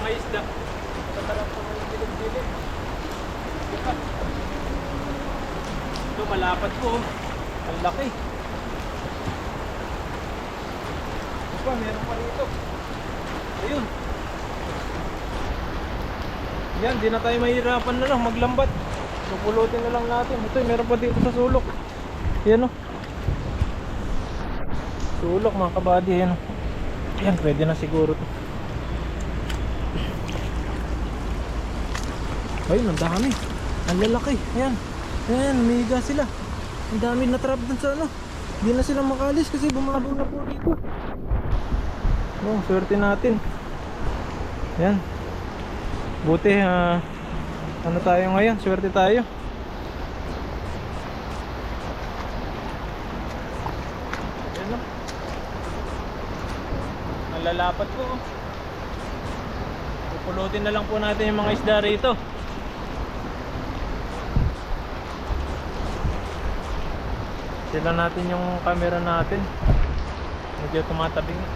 mga isda. Tatarap sa mga gilid-gilid. Diba? Ito malapad po. Ang laki. Diba, meron pa rito. Ayun. Yan, di na tayo mahirapan na lang maglambat. Pupulutin na lang natin. Ito, meron pa dito sa sulok. Yan o. Sulok mga kabady. Yan o. Yan, pwede na siguro to. Ayun, ang dami. Ang lalaki. Ayan. Ayan, umihiga sila. Ang dami na trap dun sa ano. Hindi na sila makalis kasi bumabo na po dito. Oh, swerte natin. Ayan. Buti ano tayo ngayon, swerte tayo. Ayan o. Ang lalapat po. Pupulutin na lang po natin yung mga isda rito. Sila natin yung camera natin. Medyo tumatabi nga.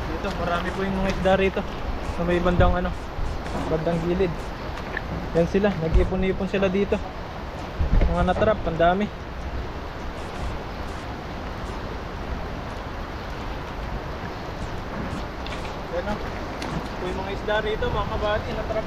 Dito marami po yung mga isda rito. Sa may bandang ano, bandang gilid. Yan sila, nag-ipon-ipon sila dito. Mga natrap, ang dami. Yan o. Ito yung mga isda rito, mga kabady, natrap.